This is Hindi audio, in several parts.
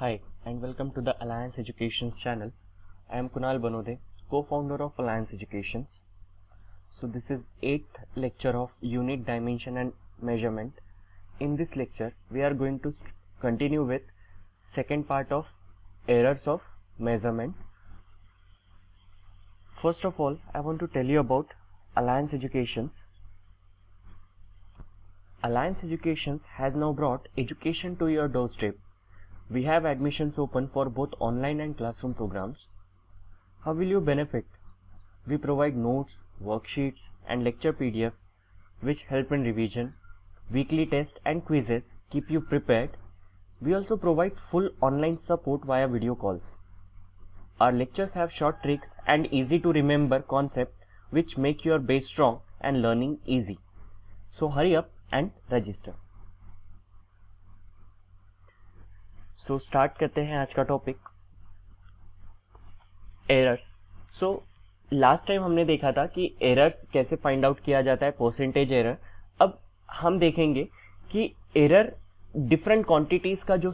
Hi and welcome to the Alliance Educations channel. I am Kunal Banode, co-founder of Alliance Educations. So this is 8th lecture of Unit Dimension and Measurement. In this lecture, we are going to continue with second part of errors of measurement. First of all, I want to tell you about Alliance Educations. Alliance Educations has now brought education to your doorstep. We have admissions open for both online and classroom programs. How will you benefit? We provide notes, worksheets and lecture PDFs which help in revision. Weekly tests and quizzes keep you prepared. We also provide full online support via video calls. Our lectures have short tricks and easy to remember concepts which make your base strong and learning easy. So hurry up and register. So start करते हैं आज का topic errors. So last time हमने देखा था कि एरर्स कैसे फाइंड आउट किया जाता है, परसेंटेज एरर. अब हम देखेंगे कि एरर डिफरेंट क्वांटिटीज का जो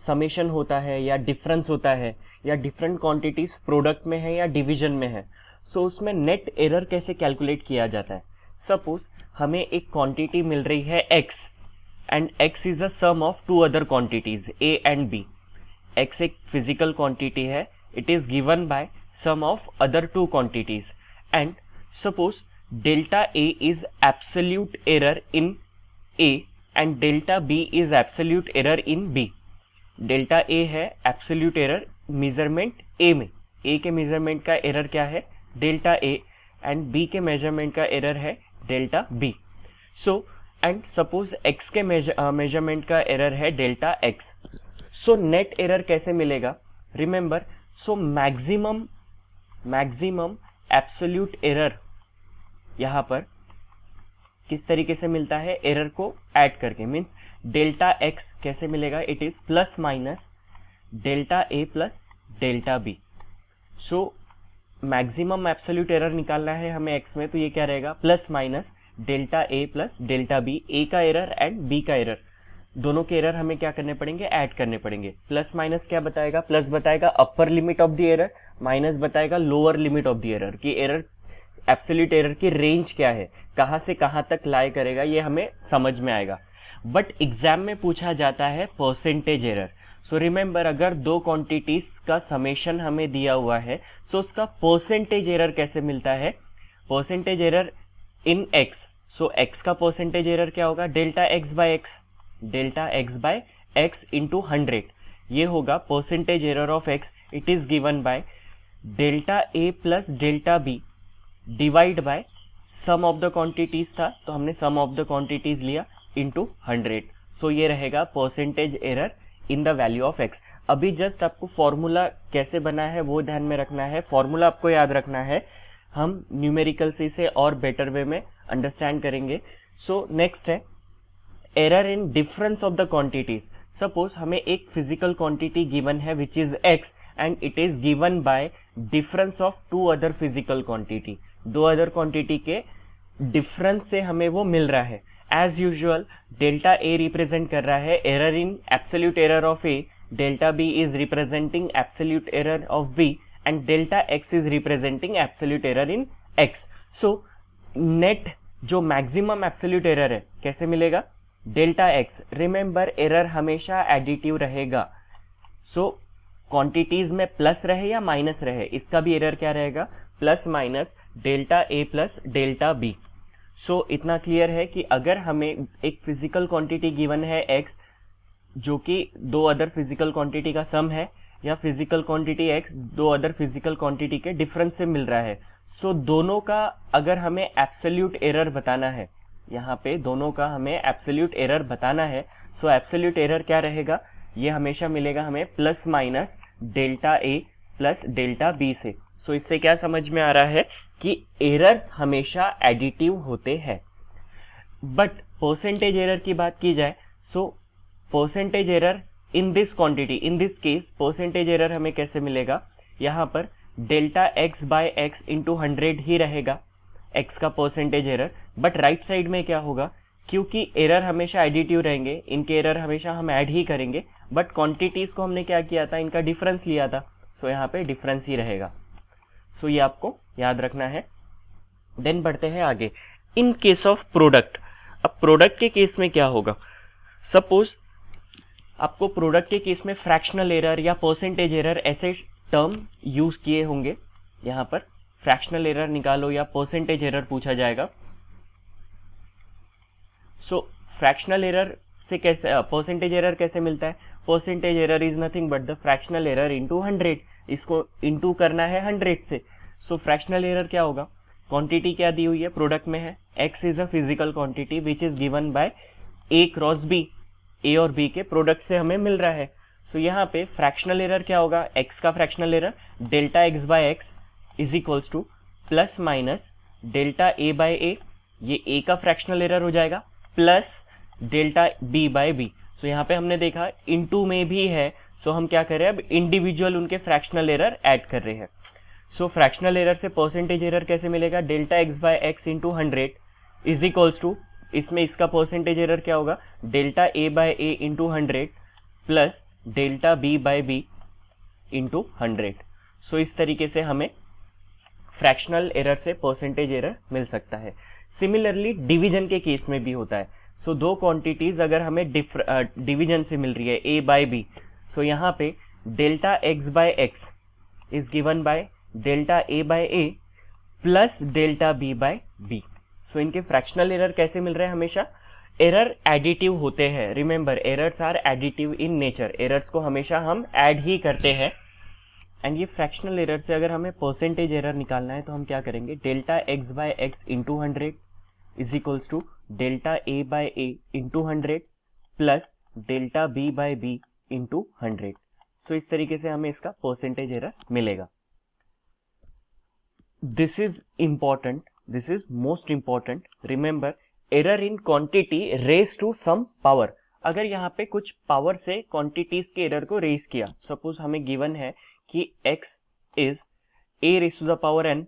समेशन होता है या डिफरेंस होता है या डिफरेंट क्वांटिटीज प्रोडक्ट में है या डिवीजन में है. सो उसमें नेट एरर कैसे कैलकुलेट किया जाता है. सपोज हमें एक क्वांटिटी मिल रही है x and x is a sum of two other quantities a and b. x एक physical quantity है, it is given by sum of other two quantities and suppose delta a is absolute error in a and delta b is absolute error in b. delta a है absolute error measurement a में, a के measurement का error क्या है delta a and b के measurement का error है delta b. so and suppose x के मेजरमेंट का एरर है delta x. So net error कैसे मिलेगा. Remember, so maximum absolute error यहां पर किस तरीके से मिलता है, एरर को ऐड करके. मींस डेल्टा x कैसे मिलेगा, it is plus minus delta a plus delta b. So maximum absolute error निकालना है हमें x में, तो ये क्या रहेगा plus minus delta A plus delta B. ए का एरर एंड बी का एरर, दोनों के एरर हमें क्या करने पड़ेंगे, ऐड करने पड़ेंगे. प्लस माइनस क्या बताएगा, प्लस बताएगा upper limit of the error, minus बताएगा lower limit of the error. कि एरर एब्सोल्यूट एरर की रेंज क्या है, कहां से कहां तक लाई करेगा, ये हमें समझ में आएगा. बट एग्जाम में पूछा जाता है परसेंटेज एरर. सो रिमेंबर, अगर दो क्वांटिटीज का समेशन हमें दिया हुआ है तो उसका परसेंटेज एरर कैसे मिलता है. Percentage error in x. So x का परसेंटेज एरर क्या होगा, delta x by x, delta x by x into 100. ये होगा percentage error of x. It is given by delta a plus delta b divide by sum of the quantities था, तो हमने सम ऑफ द क्वांटिटीज लिया इंटू 100. सो ये रहेगा percentage error in the value of x. अभी जस्ट आपको फॉर्मूला कैसे बना है वो ध्यान में रखना है. फॉर्मूला आपको याद रखना है, हम न्यूमेरिकल से इसे और बेटर वे में अंडरस्टैंड करेंगे. सो नेक्स्ट है error in difference of the quantities. Suppose हमें एक फिजिकल क्वांटिटी गिवन है which is x and it is given by difference of two other physical quantity. दो अदर क्वांटिटी के डिफरेंस से हमें वो मिल रहा है. As usual delta a represent कर रहा है error in absolute error of a, delta b is representing absolute error of b and delta x is representing absolute error in x. so net जो मैक्सिमम एब्सोल्यूट एरर है कैसे मिलेगा, डेल्टा x. रिमेंबर, एरर हमेशा एडिटिव रहेगा. सो क्वांटिटीज में प्लस रहे या माइनस रहे, इसका भी एरर क्या रहेगा, plus minus delta a plus delta b. सो इतना क्लियर है कि अगर हमें एक फिजिकल क्वांटिटी गिवन है x जो कि दो अदर फिजिकल क्वांटिटी का सम है, या फिजिकल क्वांटिटी x दो अदर फिजिकल क्वांटिटी के डिफरेंस से मिल रहा है. सो दोनों का अगर हमें एब्सोल्यूट एरर बताना है, यहाँ पे दोनों का हमें एब्सोल्यूट एरर बताना है. सो एब्सोल्यूट एरर क्या रहेगा, ये हमेशा मिलेगा हमें plus minus delta a plus delta b से. सो इससे क्या समझ में आ रहा है कि एरर हमेशा एडिटिव होते हैं. बट परसेंटेज एरर की बात की जाए, so percentage error in this quantity, in this case percentage error हमें कैसे मिलेगा, यहाँ पर delta x by x into 100 ही रहेगा x का percentage error. But right side में क्या होगा क्योंकि एरर हमेशा एडिटिव रहेंगे, इनके एरर हमेशा हम ऐड ही करेंगे, बट क्वांटिटीज को हमने क्या किया था, इनका डिफरेंस लिया था, सो यहाँ पे डिफरेंस ही रहेगा। सो ये आपको याद रखना है। देन बढ़ते हैं आगे। इन केस ऑफ प्रोडक्ट, अब प्रोडक्ट के केस में क्या होगा, सपोज आपको प्रोडक्ट के केस में फ्रैक्शनल एरर या परसेंटेज एरर ऐसे टर्म यूज किए होंगे। यहाँ पर फ्रैक्शनल एरर निकालो या परसेंटेज एरर पूछा जाएगा। सो फ्रैक्शनल एरर से कैसे, परसेंटेज एरर कैसे मिलता है, percentage error is nothing but the fractional error into 100, इसको इनटू करना है 100 से। सो फ्रैक्शनल एरर क्या होगा, क्वांटिटी क्या दी हुई है, प्रोडक्ट में है x is a physical quantity which is given by a cross b, a और b के प्रोडक्ट से हमें मिल रहा है। सो यहाँ पे फ्रैक्शनल एरर क्या होगा, x का fractional error delta x by x is equals to plus minus delta a by A, ये a का फ्रैक्शनल एरर हो जाएगा, plus delta b by b। So यहाँ पे हमने देखा इनटू में भी है, सो हम क्या कर रहे हैं, अब इंडिविजुअल उनके फ्रैक्शनल एरर ऐड कर रहे हैं। सो फ्रैक्शनल एरर से परसेंटेज एरर कैसे मिलेगा, delta x by x into 100 is equals to, इसमें इसका परसेंटेज एरर क्या होगा, delta A by A into 100 plus delta B by B into 100। So इस तरीके से हमें फ्रैक्शनल एरर से परसेंटेज एरर मिल सकता है। सिमिलरली डिवीजन के केस में भी होता है। सो दो क्वांटिटीज अगर हमें डिवीजन से मिल रही है a बाय b, सो यहाँ पे delta x by x is given by delta a by a plus delta b by b। So इनके फ्रैक्शनल एरर कैसे मिल रहे हैं, हमेशा एरर एडिटिव होते हैं। Remember errors are additive in nature, errors को हमेशा हम ऐड ही करते हैं। एंड ये फ्रैक्शनल एरर से अगर हमें परसेंटेज एरर निकालना है तो हम क्या करेंगे, delta x by x into 100 is equals to delta A by A into 100 plus delta B by B into 100। So इस तरीके से हमें इसका परसेंटेज एरर मिलेगा। This is important, this is most important. Remember error in quantity raise to some power, अगर यहाँ पे कुछ पावर से क्वांटिटीज के एरर को रेज किया, सपोज हमें गिवन है कि x is a raise to the power n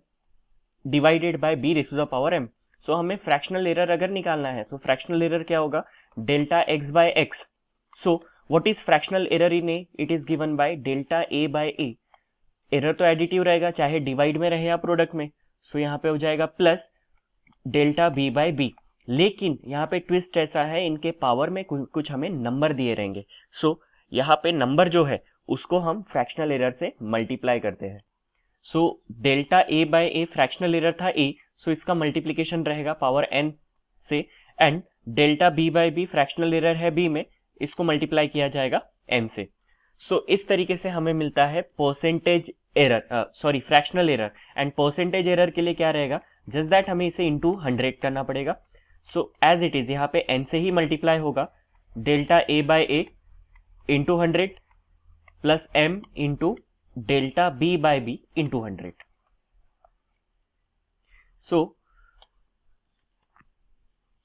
divided by b raise to the power m। So हमें फ्रैक्शनल एरर अगर निकालना है, सो फ्रैक्शनल एरर क्या होगा, delta x by x. So what is fractional error in a, it is given by delta a by a। Error तो एडिटिव रहेगा चाहे डिवाइड में रहे या प्रोडक्ट में। सो यहाँ पे हो जाएगा plus delta b by b। लेकिन यहाँ पे ट्विस्ट ऐसा है, इनके पावर में कुछ हमें नंबर दिए रहेंगे। सो यहाँ पे नंबर जो है उसको हम फ्रैक्शनल एरर से मल्टीप्लाई करते हैं। So delta a by a fractional error था a, सो इसका मल्टीप्लीकेशन रहेगा पावर n से, and delta b by b fractional error है b में, इसको मल्टीप्लाई किया जाएगा m से। सो इस तरीके से हमें मिलता है percentage error, sorry fractional error. And percentage error के लिए क्या रहेगा, जस्ट दैट हमें इसे इंटू 100 करना पड़ेगा। सो एज इट इज यहाँ पे n से ही मल्टीप्लाई होगा, delta a by A into 100 plus m into delta b by b into 100।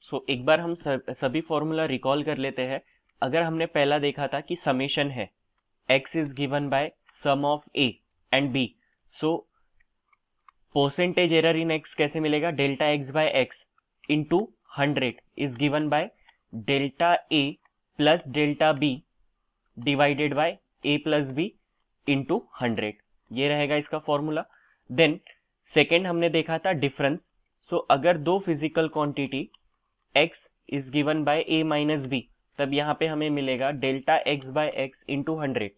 So एक बार हम सभी फॉर्मूला रिकॉल कर लेते हैं। अगर हमने पहला देखा था कि समेशन है x is given by sum of a and b, so percentage error in x कैसे मिलेगा, delta x by x into 100 is given by delta a plus delta b divided by a plus b into 100, ये रहेगा इसका फॉर्मूला। देन सेकेंड हमने देखा था डिफरेंस। सो अगर दो physical quantity x is given by a minus b, तब यहाँ पे हमें मिलेगा delta x by x into 100।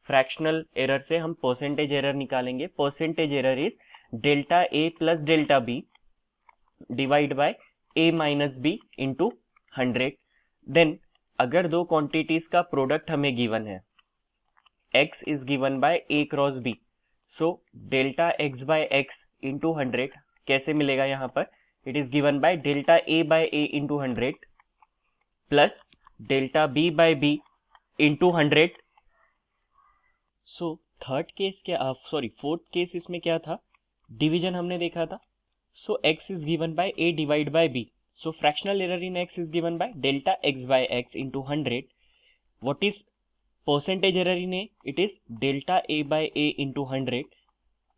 Fractional error से हम परसेंटेज एरर निकालेंगे, percentage error is delta a plus delta b divide by a minus b into 100। Then अगर दो क्वांटिटीज का प्रोडक्ट हमें गिवन है, x is given by a cross b, so delta x by x into 100 कैसे मिलेगा, यहाँ पर it is given by delta a by a into 100 plus delta b by b into 100। So third case क्या, सॉरी फोर्थ केस इसमें क्या था, डिवीजन हमने देखा था। So x is given by a divide by b, so fractional error in x is given by delta x by x into 100। What is percentage error in a, it is delta a by a into 100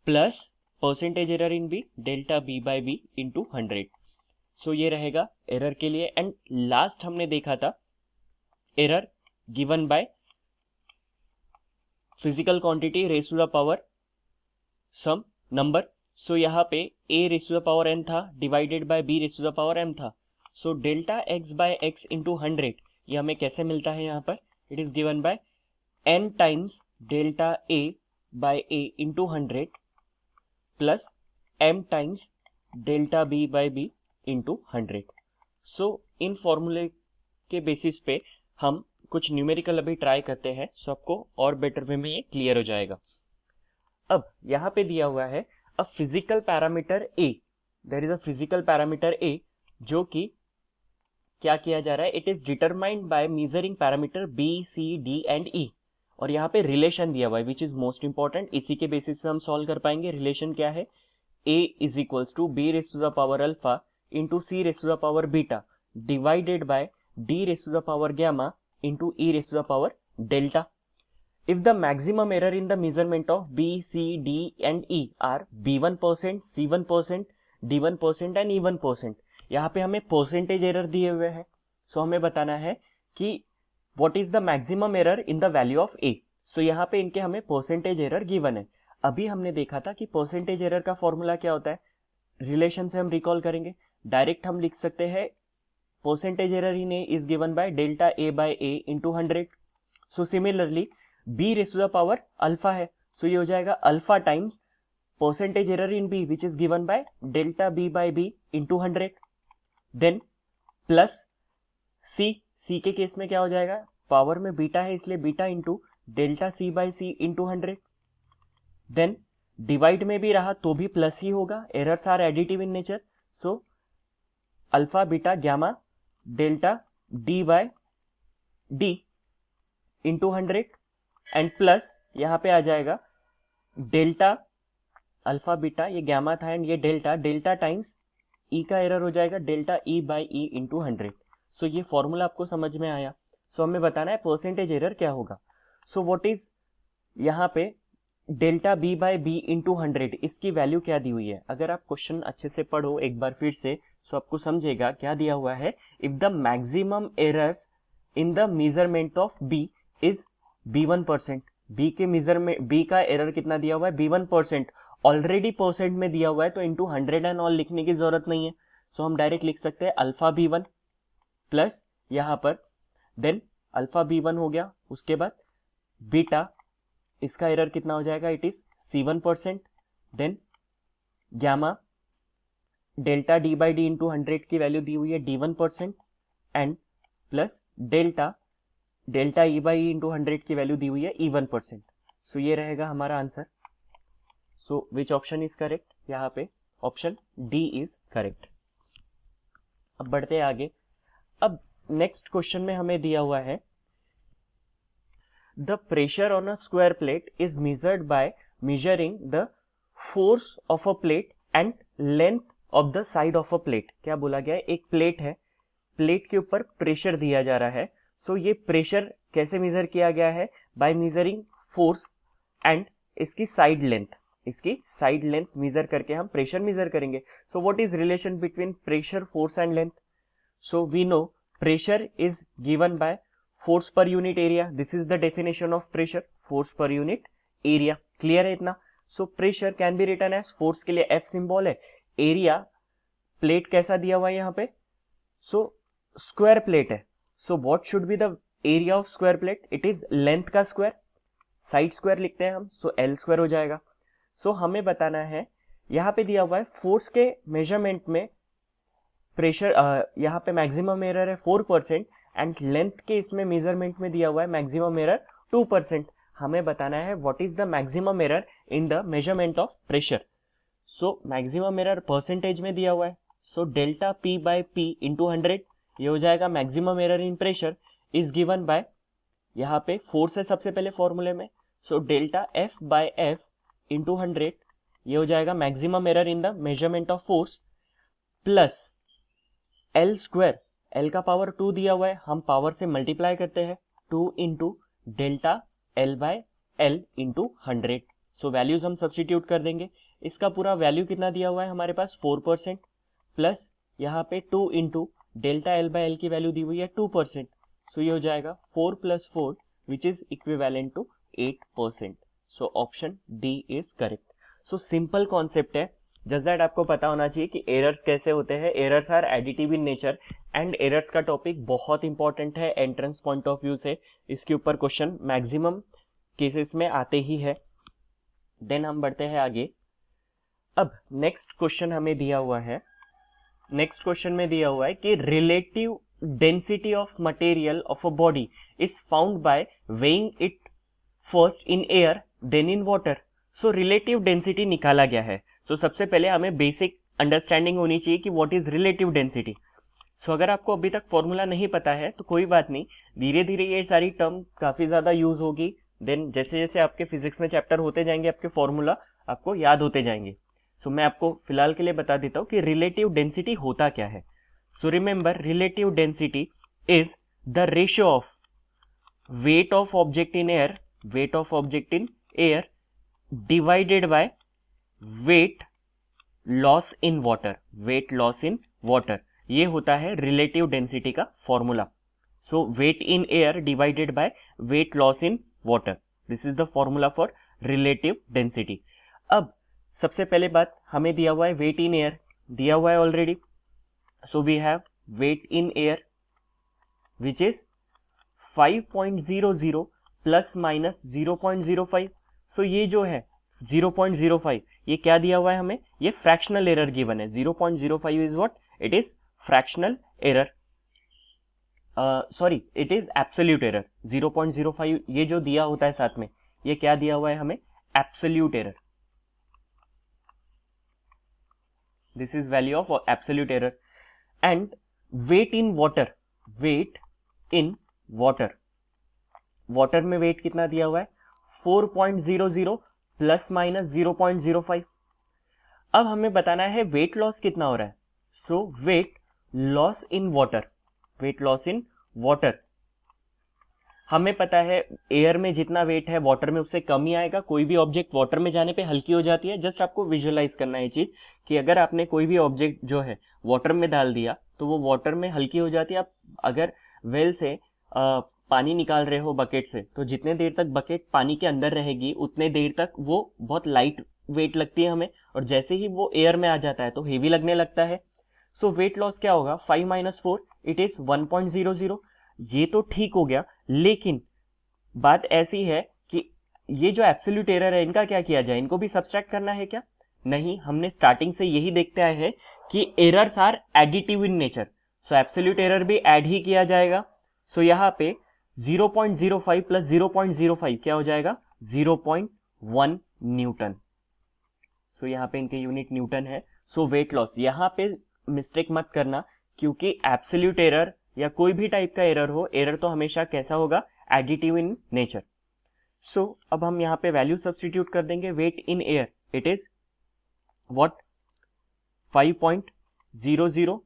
plus percentage error in b, delta b by b into 100. So ये रहेगा एरर के लिए। एंड लास्ट हमने देखा था error given by physical quantity raise to the power some number. So यहाँ पे a raise to the power n था divided by b raise to the power m था। So delta x by x into 100 ये हमें कैसे मिलता है, यहाँ पर it is given by n times delta a by a into 100 plus m times delta b by b into 100। सो इन फॉर्मूले के बेसिस पे हम कुछ न्यूमेरिकल अभी ट्राई करते हैं, सो आपको और बेटर वे में ये क्लियर हो जाएगा। अब यहाँ पे दिया हुआ है a physical parameter a, there is a physical parameter a जो कि क्या किया जा रहा है, it is determined by measuring parameter b c d and e। और यहाँ पे रिलेशन दिया हुआ है विच इज मोस्ट इंपॉर्टेंट, इसी के बेसिस पे हम सॉल्व कर पाएंगे। रिलेशन क्या है, a is equals to b raise to the power alpha into c raise to the power beta divided by d raise to the power gamma into e raised to the power delta. If the maximum error in the measurement of b, c, d and e are b1%, c1%, d1% and e1%, यहाँ पे हमें परसेंटेज एरर दिए हुए हैं। सो हमें बताना है कि what is the maximum error in the value of a। सो यहाँ पे इनके हमें परसेंटेज एरर गिवन है। अभी हमने देखा था कि परसेंटेज एरर का फॉर्मूला क्या होता है, रिलेशन से हम रिकॉल करेंगे। डायरेक्ट हम लिख सकते हैं percentage error in A is given by delta A by A into 100. So similarly B raised to the power alpha है, so ये हो जाएगा alpha times percentage error in B which is given by delta B by B into 100. Then plus C के केस में क्या हो जाएगा, पावर में बीटा है इसलिए beta into delta C by C into 100. Then divide में भी रहा तो भी प्लस ही होगा, errors are additive in nature. So alpha beta gamma delta d by d into 100 and plus यहाँ पे आ जाएगा डेल्टा अल्फा बीटा, ये गामा था एंड ये डेल्टा टाइम्स ई का एरर हो जाएगा डेल्टा ई बाय ई इंटू 100। सो ये फॉर्मूला आपको समझ में आया। सो हमें बताना है परसेंटेज एरर क्या होगा। सो व्हाट इज यहाँ पे delta B by B into 100, इसकी वैल्यू क्या दी हुई है। अगर आप क्वेश्चन अच्छे से पढ़ो एक बार फिर से तो आपको समझेगा क्या दिया हुआ है। If the maximum error in the measurement of b is b1%, b के मेजरमेंट बी का एरर कितना दिया हुआ है b1%, ऑलरेडी परसेंट में दिया हुआ है तो इंटू 100 एंड ऑल लिखने की जरूरत नहीं है। सो हम डायरेक्ट लिख सकते हैं अल्फा b1 प्लस यहाँ पर देन अल्फा b1 हो गया, उसके बाद बीटा इसका एरर कितना हो जाएगा, it is c1%, then gamma delta d by D into 100 की वैल्यू दी हुई है d1% and plus delta e by e into 100 की वैल्यू दी हुई है e1%। सो ये रहेगा हमारा answer. So which option is correct, यहाँ पे ऑप्शन डी इज करेक्ट। अब बढ़ते हैं आगे। अब नेक्स्ट क्वेश्चन में हमें दिया हुआ है the pressure on a square plate is measured by measuring the force of a plate and length of the side of a plate. क्या बोला गया है, एक प्लेट है, प्लेट के ऊपर प्रेशर दिया जा रहा है। सो ये प्रेशर कैसे मेजर किया गया है, बाय मेजरिंग फोर्स एंड इसकी साइड लेंथ मेजर करके हम प्रेशर मेजर करेंगे। So what is relation between pressure force and length. So we know pressure is given by force per unit area, this is the definition of pressure, force per unit area. Clear है इतना। So pressure can be written as, force के लिए एफ सिंबल है, एरिया प्लेट कैसा दिया हुआ है यहाँ पे, सो स्क्वायर प्लेट है। So what should be the area of square plate, it is length का स्क्वायर, साइड स्क्वायर लिखते हैं हम, सो एल स्क्वायर हो जाएगा। सो हमें बताना है यहाँ पे दिया हुआ है फोर्स के मेजरमेंट में प्रेशर, यहाँ पे मैक्सिमम एरर है 4% एंड लेंथ के इसमें मेजरमेंट में दिया हुआ है मैक्सिमम एरर 2%। हमें बताना है what is the maximum error in the measurement of pressure. So maximum error percentage में दिया हुआ है, so delta p by p into 100 ये हो जाएगा maximum error in pressure is given by, यहाँ पे फोर्स है सबसे पहले फॉर्मूले में, so delta F by F into 100 ये हो जाएगा maximum error in the measurement of force plus l square, l का पावर 2 दिया हुआ है, हम पावर से मल्टीप्लाई करते हैं 2 into delta L by L into 100। So values हम सब्स्टिट्यूट कर देंगे। इसका पूरा वैल्यू कितना दिया हुआ है हमारे पास 4% प्लस यहाँ पे 2 into delta L by L की वैल्यू दी हुई है 2%, सो ये हो जाएगा 4 + 4 which is equivalent to 8%। So option d is correct. So simple concept है, जस्ट दैट आपको पता होना चाहिए कि एरर्स कैसे होते हैं। Errors are additive in nature and errors का टॉपिक बहुत इंपॉर्टेंट है एंट्रेंस पॉइंट ऑफ व्यू से। इसके ऊपर क्वेश्चन मैक्सिमम केसेस में आते ही है। देन हम बढ़ते हैं आगे। अब नेक्स्ट क्वेश्चन हमें दिया हुआ है, नेक्स्ट क्वेश्चन में दिया हुआ है कि relative density of material of a body is found by weighing it first in air then in water. So relative density निकाला गया है। सो सबसे पहले हमें बेसिक अंडरस्टैंडिंग होनी चाहिए कि व्हाट इज रिलेटिव डेंसिटी। सो अगर आपको अभी तक फॉर्मूला नहीं पता है तो कोई बात नहीं, धीरे धीरे ये सारी टर्म काफी ज्यादा यूज होगी। देन जैसे जैसे आपके फिजिक्स में चैप्टर होते जाएंगे आपके फॉर्मूला आपको याद होते जाएंगे। सो मैं आपको फिलहाल के लिए बता देता हूँ कि रिलेटिव डेंसिटी होता क्या है। So remember, relative density is the ratio of weight of object in air, weight of object in air divided by weight loss in water, weight loss in water. ये होता है रिलेटिव डेंसिटी का formula. So weight in air divided by weight loss in water, this is the formula for relative density. अब सबसे पहले बात, हमें दिया हुआ है वेट इन एयर, दिया हुआ है already. So we have weight in air which is 5.00 plus minus 0.05। सो ये जो है 0.05, ये क्या दिया हुआ है हमें, ये फ्रैक्शनल एरर गिवन है। 0.05 is what, it is fractional error, sorry it is absolute error. 0.05 ये जो दिया होता है साथ में, ये क्या दिया हुआ है हमें, absolute error. This is value of absolute error. And weight in water, weight in water, water में वेट कितना दिया हुआ है, 4.00 प्लस माइनस 0.05। अब हमें बताना है वेट लॉस कितना हो रहा है। So weight loss in water, weight loss in water, हमें पता है एयर में जितना वेट है वाटर में उससे कम ही आएगा। कोई भी ऑब्जेक्ट वाटर में जाने पे हल्की हो जाती है। जस्ट आपको विजुअलाइज करना है चीज कि अगर आपने कोई भी ऑब्जेक्ट जो है वाटर में डाल दिया तो वो वाटर में हल्की हो जाती है। आप अगर वेल से पानी निकाल रहे हो बकेट से, तो जितने देर तक बकेट पानी के अंदर रहेगी उतने देर तक वो बहुत लाइट वेट लगती है हमें, और जैसे ही वो एयर में आ जाता है तो हेवी लगने लगता है। सो वेट लॉस क्या होगा, 5 - 4 इट इज 1.00। ये तो ठीक हो गया, लेकिन बात ऐसी है कि ये जो एब्सोल्यूट एरर है इनका क्या किया जाए, इनको भी सब्सट्रैक्ट करना है क्या, नहीं। हमने स्टार्टिंग से यही देखते आए हैं कि errors are additive in nature. So absolute error भी ऐड ही किया जाएगा। सो यहाँ पे 0.05 प्लस 0.05 क्या हो जाएगा, 0.1 न्यूटन। सो यहाँ पे इनके यूनिट न्यूटन है। सो वेट लॉस, यहाँ पे मिस्टेक मत करना, क्योंकि एब्सोल्यूट एरर या कोई भी टाइप का एरर हो, एरर तो हमेशा कैसा होगा, एडिटिव इन नेचर। सो अब हम यहाँ पे वैल्यू सब्स्टिट्यूट कर देंगे। Weight in air it is what, 5.00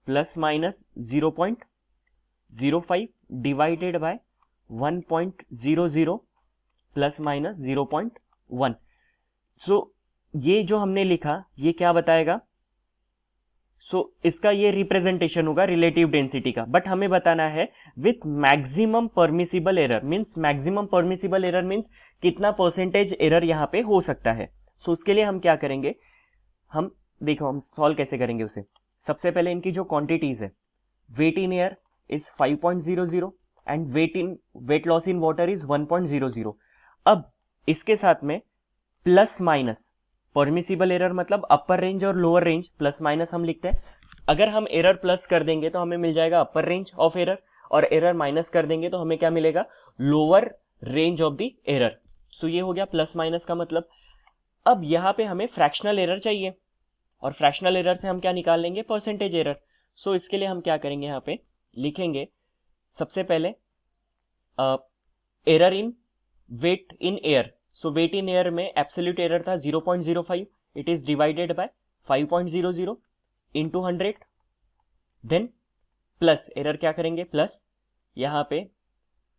plus minus 0.05 divided by 1.00 plus minus 0.1। So ये जो हमने लिखा ये क्या बताएगा, इसका ये रिप्रेजेंटेशन होगा रिलेटिव डेंसिटी का। बट हमें बताना है with maximum permissible error, means maximum permissible error means कितना परसेंटेज एरर यहाँ पे हो सकता है। उसके लिए हम क्या करेंगे, हम देखो हम सॉल्व कैसे करेंगे उसे। सबसे पहले इनकी जो क्वांटिटीज है, weight in air is 5.00 and weight loss in water is 1.00। अब इसके साथ में प्लस माइनस परमिसिबल एरर मतलब अपर रेंज और लोअर रेंज, प्लस माइनस हम लिखते हैं। अगर हम एरर प्लस कर देंगे तो हमें मिल जाएगा अपर रेंज ऑफ एरर, और एरर माइनस कर देंगे तो हमें क्या मिलेगा, lower range of the error. So ये हो गया प्लस माइनस का मतलब। अब यहाँ पे हमें फ्रैक्शनल एरर चाहिए, और फ्रैक्शनल एरर से हम क्या निकाल लेंगे, परसेंटेज एरर। सो इसके लिए हम क्या करेंगे, यहाँ पे लिखेंगे सबसे पहले error in weight in air. So weight in air में एब्सोल्यूट एरर था 0.05, it is divided by 5.00 into 100। Then plus error क्या करेंगे, प्लस यहाँ पे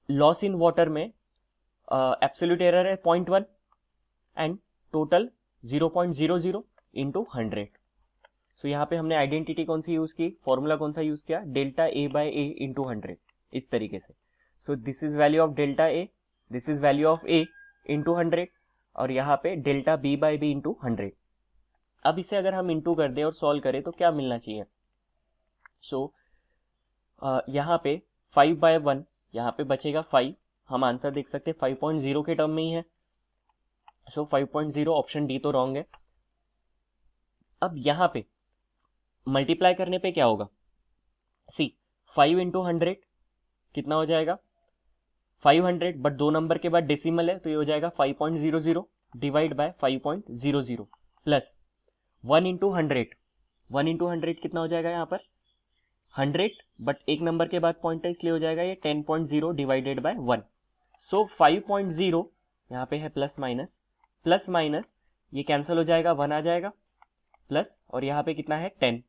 लॉस इन वाटर में एब्सोल्यूट एरर है 0.1 एंड टोटल 0.00 इंटू 100। सो यहाँ पे हमने आइडेंटिटी कौन सी यूज की, फॉर्मूला कौन सा यूज किया, delta A by A into 100, इस तरीके से। So this is value of delta A, this is value of A into 100, और यहाँ पे delta B by B into 100। अब इसे अगर हम इंटू कर दें और सॉल्व करें तो क्या मिलना चाहिए। सो यहाँ पे 5/1, यहाँ पे बचेगा 5, हम आंसर देख सकते हैं 5.0 के टर्म में ही है। सो 5.0 ऑप्शन डी तो रॉन्ग है। अब यहाँ पे मल्टीप्लाई करने पे क्या होगा, सी 5 इंटू 100 कितना हो जाएगा 500, बट 2 नंबर के बाद डेसिमल है तो ये हो जाएगा 5.00 divide by 5.00 plus 1 into 100, 1 into 100 कितना हो जाएगा यहाँ पर 100, बट एक नंबर के बाद पॉइंट है इसलिए हो जाएगा ये 10.0 डिवाइडेड बाय 1। सो 5.0 यहाँ पे है प्लस माइनस ये कैंसिल हो जाएगा, 1 आ जाएगा प्लस, और यहाँ पे कितना है 10,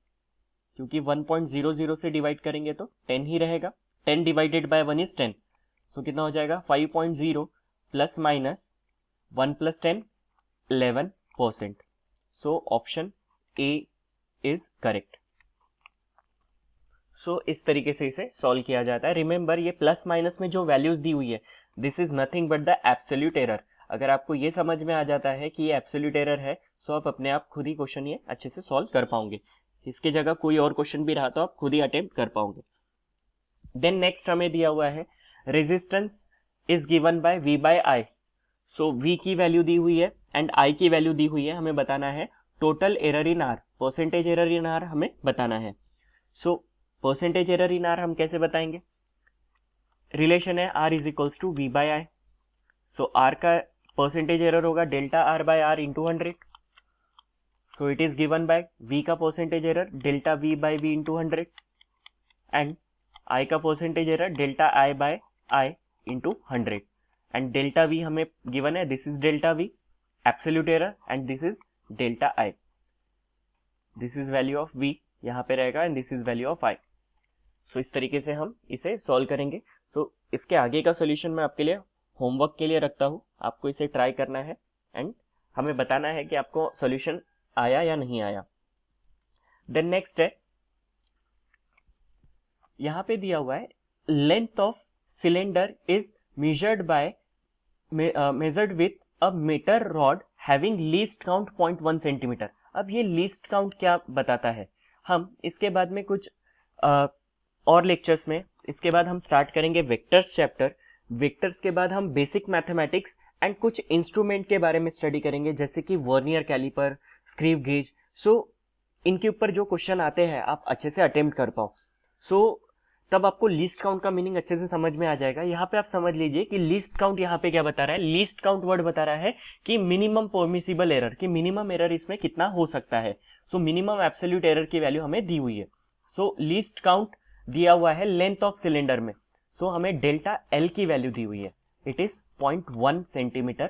क्योंकि 1.00 से डिवाइड करेंगे तो 10 ही रहेगा, 10 डिवाइडेड बाय 1 इज 10। सो कितना हो जाएगा 5.0 plus minus 1 plus 10 11%। So option A is correct. So इस तरीके से इसे सॉल्व किया जाता है। रिमेंबर ये प्लस माइनस में जो वैल्यूज दी हुई है this is nothing but the absolute error. अगर आपको ये समझ में आ जाता है कि ये एब्सोल्यूट एरर है तो आप अपने आप खुद ही क्वेश्चन ये अच्छे से सॉल्व कर पाओगे। इसके जगह कोई और क्वेश्चन भी रहा तो आप खुद ही अटेम्प्ट कर पाओगे। देन नेक्स्ट हमें दिया हुआ है resistance is given by V by I. So V की वैल्यू दी हुई है एंड आई की वैल्यू दी हुई है, हमें बताना है total error in R, percentage error in R हमें बताना है। So percentage error in R हम कैसे बताएंगे, रिलेशन है R is equals to V by I. So R का परसेंटेज एरर होगा delta R by R into 100। So it is given by V का percentage error delta V by V into 100 and I का percentage error delta I by I into 100 and delta V हमें गिवन है, this is delta V absolute error and this is delta I. This is value of V यहाँ पे रहेगा and this is value of I. So इस तरीके से हम इसे सॉल्व करेंगे। सो इसके आगे का सॉल्यूशन मैं आपके लिए होमवर्क के लिए रखता हूँ, आपको इसे ट्राई करना है एंड हमें बताना है कि आपको सॉल्यूशन आया या नहीं आया। देन नेक्स्ट है, यहाँ पे दिया हुआ है length of cylinder is measured with a metre rod having least count 0.1 centimetre. अब ये लीस्ट काउंट क्या बताता है, हम इसके बाद में कुछ और लेक्चर्स में इसके बाद हम स्टार्ट करेंगे वेक्टर्स चैप्टर। वेक्टर्स के बाद हम बेसिक मैथमेटिक्स एंड कुछ इंस्ट्रूमेंट के बारे में स्टडी करेंगे जैसे कि वर्नियर कैलिपर, स्क्रीव गेज। सो इनके ऊपर जो क्वेश्चन आते हैं आप अच्छे से अटेम्प्ट कर पाओ। सो तब आपको लीस्ट काउंट का मीनिंग अच्छे से समझ में आ जाएगा। यहाँ पे आप समझ लीजिए कि लीस्ट काउंट यहाँ पे क्या बता रहा है, लीस्ट काउंट वर्ड बता रहा है कि मिनिमम परमिसिबल एरर, कि मिनिमम एरर इसमें कितना हो सकता है। सो मिनिमम एब्सोल्यूट एरर की वैल्यू हमें दी हुई है। सो लीस्ट काउंट दिया हुआ है लेंथ ऑफ सिलेंडर में। सो हमें डेल्टा एल की वैल्यू दी हुई है, it is 0.1 centimetre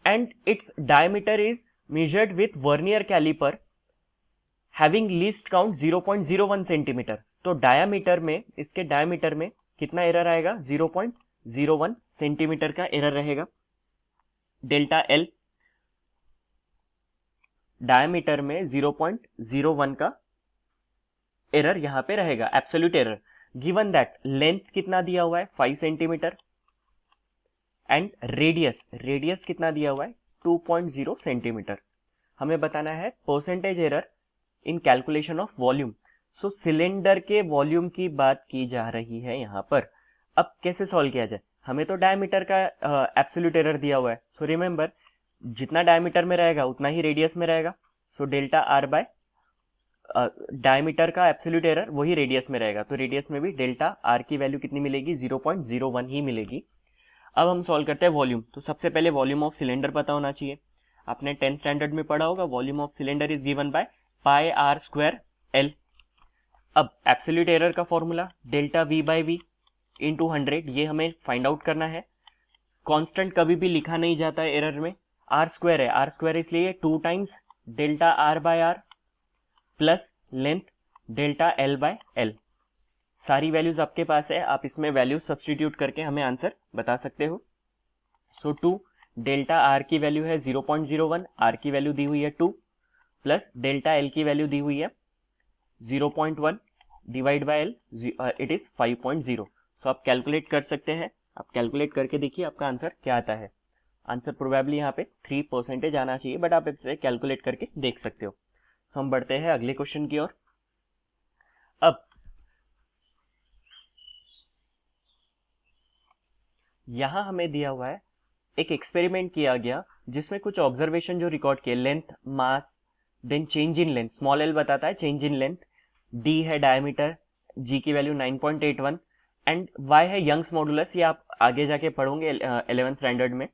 and its diameter is measured with vernier calliper having least count 0.01 centimetre. तो डायामीटर में, इसके डायामीटर में कितना एरर आएगा, 0.01 सेंटीमीटर का एरर रहेगा। डेल्टा एल डायामीटर में 0.01 का एरर यहां पे रहेगा, absolute error. Given that length कितना दिया हुआ है 5 सेंटीमीटर एंड रेडियस कितना दिया हुआ है 2.0 सेंटीमीटर। हमें बताना है percentage error in calculation of volume. So cylinder के वॉल्यूम की बात की जा रही है यहाँ पर। अब कैसे सॉल्व किया जाए, हमें तो डायमीटर का एब्सोल्यूट एरर दिया हुआ है। सो रिमेंबर जितना डायमीटर में रहेगा उतना ही रेडियस में रहेगा। So delta R bye diameter का एब्सोल्यूट एरर वही रेडियस में रहेगा, तो रेडियस में भी डेल्टा आर की वैल्यू कितनी मिलेगी 0.01 ही मिलेगी। अब हम सॉल्व करते हैं वॉल्यूम। तो सबसे पहले वॉल्यूम ऑफ सिलेंडर पता होना चाहिए, आपने 10th स्टैंडर्ड में पढ़ा होगा। Volume of cylinder is given by pi R square L. अब एब्सोल्यूट एरर का formula delta V by V into 100, ये हमें फाइंड आउट करना है। कांस्टेंट कभी भी लिखा नहीं जाता है एरर में, आर स्क्वायर है, आर स्क्वायर इसलिए 2 times delta R by R plus length delta L by L. सारी वैल्यूज आपके पास है, आप इसमें वैल्यूज सब्स्टिट्यूट करके हमें आंसर बता सकते हो। सो 2 डेल्टा आर की वैल्यू है 0.01, आर की वैल्यू दी हुई है 2 प्लस डेल्टा एल की वैल्यू दी हुई है 0.1 divide by L, it is 5.0। सो आप कैलकुलेट कर सकते हैं, आप कैलकुलेट करके देखिए आपका आंसर क्या आता है। आंसर प्रोबेबली यहाँ पे 3% आना चाहिए, बट आप इसे कैलकुलेट करके देख सकते हो। तो हम बढ़ते हैं अगले क्वेश्चन की ओर। अब यहां हमें दिया हुआ है, एक एक्सपेरिमेंट किया गया जिसमें कुछ ऑब्जर्वेशन जो रिकॉर्ड किए, length, mass, then change in length, small L बताता है चेंज इन लेंथ, डी है डायमीटर, जी की वैल्यू 9.81 एंड वाई है यंग्स मॉडुलस, ये आप आगे जाके पढ़ोगे 11th स्टैंडर्ड में।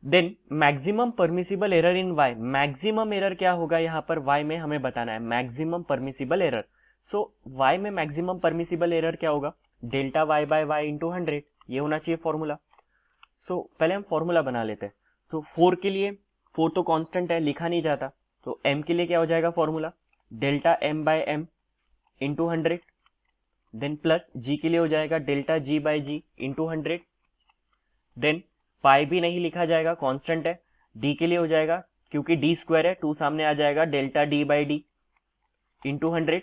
Then maximum permissible error in Y, maximum error क्या होगा यहाँ पर वाई में हमें बताना है, maximum permissible error. So Y में मैक्सिमम परमिसिबल एरर क्या होगा, delta Y by Y into 100, ये होना चाहिए फॉर्मूला। सो पहले हम फॉर्मूला बना लेते हैं। तो 4 के लिए, 4 तो कांस्टेंट है, लिखा नहीं जाता, तो m के लिए क्या हो जाएगा formula, delta m by m into 100, then plus g के लिए हो जाएगा delta g by g into 100, then pi भी नहीं लिखा जाएगा, कांस्टेंट है, d के लिए हो जाएगा, क्योंकि d स्क्वायर है 2 सामने आ जाएगा, delta d by D into 100,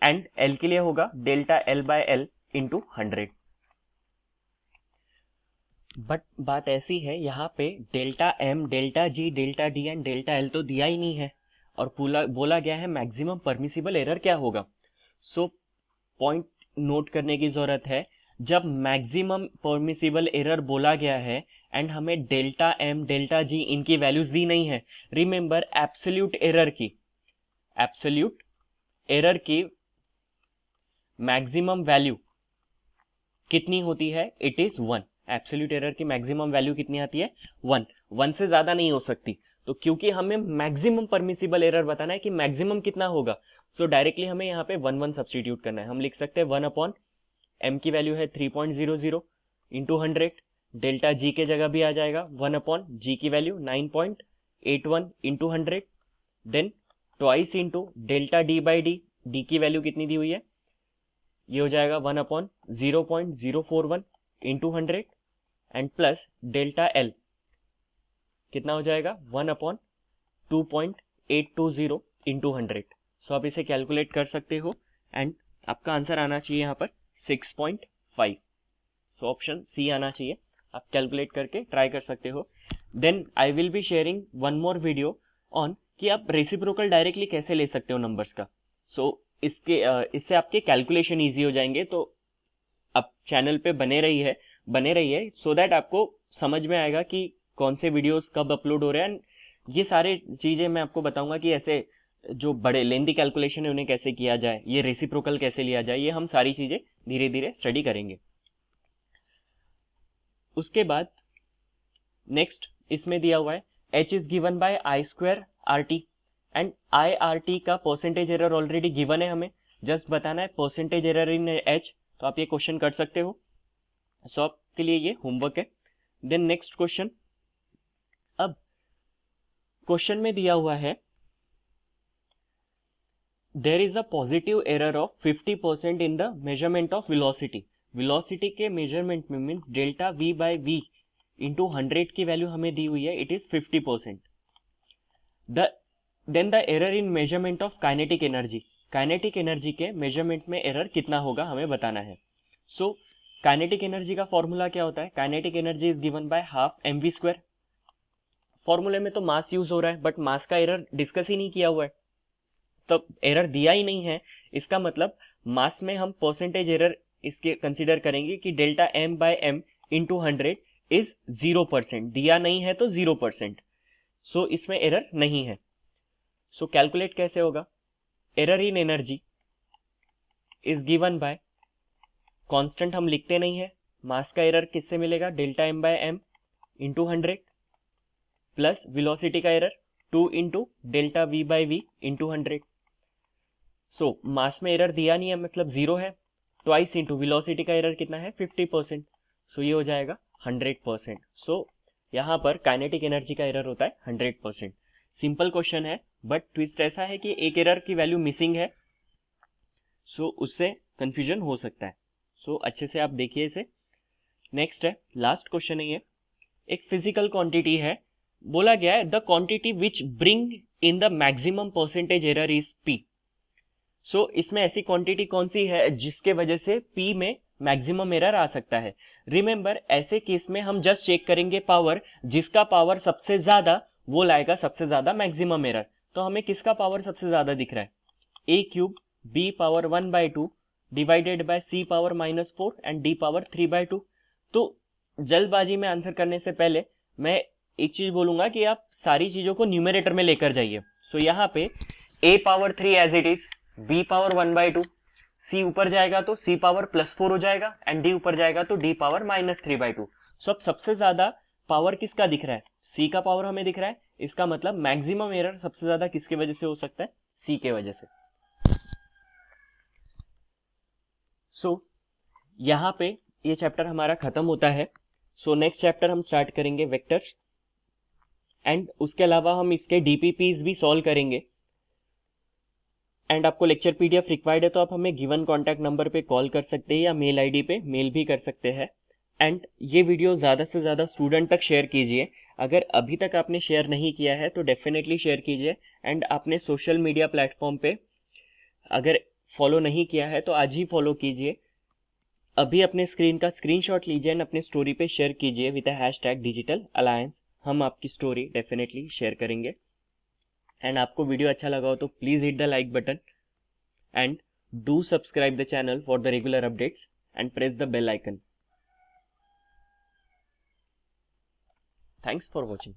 and l के लिए होगा delta l by l into 100। But बात ऐसी है, यहाँ पे delta m, delta g, delta d and delta l तो दिया ही नहीं है, और बोला गया है मैक्सिमम परमिसिबल एरर क्या होगा। सो पॉइंट नोट करने की जरूरत है, जब मैक्सिमम परमिसिबल एरर बोला गया है एंड हमें डेल्टा m, डेल्टा g इनकी वैल्यूज दी नहीं है, रिमेंबर एब्सोल्यूट एरर की मैक्सिमम वैल्यू कितनी होती है, इट इज 1। एब्सोल्यूट एरर की मैक्सिमम वैल्यू कितनी आती है, 1 से ज्यादा नहीं हो सकती। तो क्योंकि हमें मैक्सिमम परमिसिबल एरर बताना है कि मैक्सिमम कितना होगा, सो डायरेक्टली हमें यहाँ पे 1 सब्सटीट्यूट करना है। हम लिख सकते हैं 1 अपॉन m की वैल्यू है 3.00 इंटू 100, डेल्टा g के जगह भी आ जाएगा 1 अपॉन g की वैल्यू 9.81 into 100, then twice into delta d by D, D की वैल्यू कितनी दी हुई है, ये हो जाएगा 1 upon 0.041 into 100, and plus delta L कितना हो जाएगा 1 अपॉन 2.820 इंटू 100। सो आप इसे कैलकुलेट कर सकते हो एंड आपका आंसर आना चाहिए यहाँ पर 6.5। सो ऑप्शन सी आना चाहिए, आप कैलकुलेट करके ट्राई कर सकते हो। Then I will be sharing one more video on कि आप रेसिप्रोकल डायरेक्टली कैसे ले सकते हो नंबर्स का। सो इससे आपके कैलकुलेशन ईजी हो जाएंगे। तो आप चैनल पे बने रहिए सो दैट आपको समझ में आएगा कि कौन से वीडियोस कब अपलोड हो रहे हैं। ये सारे चीजें मैं आपको बताऊंगा कि ऐसे जो बड़े लेंथी कैलकुलेशन है उन्हें कैसे किया जाए, ये रेसिप्रोकल कैसे लिया जाए, ये हम सारी चीजें धीरे धीरे स्टडी करेंगे। उसके बाद नेक्स्ट इसमें दिया हुआ है h is given bye I square R T, and I R T का परसेंटेज एरर ऑलरेडी गिवन है, हमें जस्ट बताना है परसेंटेज एरर इन h। तो आप ये क्वेश्चन कर सकते हो, सो आपके लिए ये होमवर्क है। देन नेक्स्ट क्वेश्चन, अब क्वेश्चन में दिया हुआ है there is a positive error of 50% in the measurement of velocity के मेजरमेंट में, means delta V by V into 100 की वैल्यू हमें दी हुई है, it is 50%। Then the error in measurement of kinetic energy के मेजरमेंट में एरर कितना होगा हमें बताना है। सो काइनेटिक एनर्जी का फॉर्मूला क्या होता है, kinetic energy is given by half mv²। फॉर्मूले में तो मास यूज हो रहा है, बट मास का एरर डिस्कस ही नहीं किया हुआ है, तो एरर दिया ही नहीं है। इसका मतलब मास में हम परसेंटेज एरर इसके कंसीडर करेंगे कि delta m by m into 100 is 0%, दिया नहीं है तो 0%। सो इसमें एरर नहीं है। सो कैलकुलेट कैसे होगा, error in energy is given by, constant हम लिखते नहीं है, मास का एरर किससे मिलेगा, delta m by m into 100 plus velocity का error 2 into delta v by V into 100। So mass में एरर दिया नहीं है मतलब 0 है, ट्वाइस इंटू वेलोसिटी का एरर कितना है 50%, सो ये हो जाएगा 100%। सो यहाँ पर काइनेटिक एनर्जी का एरर होता है 100%। सिंपल क्वेश्चन है, बट ट्विस्ट ऐसा है कि एक एरर की वैल्यू मिसिंग है, सो उससे कंफ्यूजन हो सकता है। सो अच्छे से आप देखिए इसे। नेक्स्ट है, लास्ट क्वेश्चन है ये, एक फिजिकल क्वांटिटी है, बोला गया है the quantity which bring in the maximum percentage error is p। सो इसमें ऐसी क्वांटिटी कौन सी है जिसके वजह से P में मैक्सिमम एरर आ सकता है? रिमेंबर, ऐसे केस में हम जस्ट चेक करेंगे पावर, जिसका पावर सबसे ज्यादा वो लाएगा सबसे ज्यादा मैक्सिमम एरर। तो हमें किसका पावर सबसे ज्यादा दिख रहा है? a cube b power 1/2 divided by c power -4 and d power 3/2। तो जल्दबाजी में आंसर करने से पहले मैं एक चीज बोलूंगा कि आप सारी चीजों को न्यूमरेटर में लेकर जाइए। सो यहाँ पे a power 3 as it is, b power 1/2, c ऊपर जाएगा तो c पावर +4 हो जाएगा एंड d ऊपर जाएगा तो d पावर -3/2। सो अब सबसे ज्यादा पावर किसका दिख रहा है? c का पावर हमें दिख रहा है। इसका मतलब मैक्सिमम एरर सबसे ज्यादा किसके वजह से हो सकता है? c के वजह से। सो यहाँ पे ये चैप्टर हमारा खत्म होता है। सो नेक्स्ट चैप्टर हम स्टार्ट करेंगे वेक्टर्स, एंड उसके अलावा हम इसके डीपीपीज भी सॉल्व करेंगे। एंड आपको लेक्चर पीडीएफ रिक्वायर्ड है तो आप हमें गिवन कॉन्टैक्ट नंबर पे कॉल कर सकते हैं या मेल आईडी पे मेल भी कर सकते हैं। एंड ये वीडियो ज़्यादा से ज़्यादा स्टूडेंट तक शेयर कीजिए। अगर अभी तक आपने शेयर नहीं किया है तो डेफिनेटली शेयर कीजिए। एंड आपने सोशल मीडिया प्लेटफॉर्म पे अगर फॉलो नहीं किया है तो आज ही फॉलो कीजिए। अभी अपने स्क्रीन का स्क्रीनशॉट लीजिए एंड अपनी स्टोरी पे शेयर कीजिए विद #डिजिटल अलायंस। हम आपकी स्टोरी डेफिनेटली शेयर करेंगे। एंड आपको वीडियो अच्छा लगा हो तो please hit the like button and do subscribe the channel for the regular updates and press the bell icon. Thanks for watching.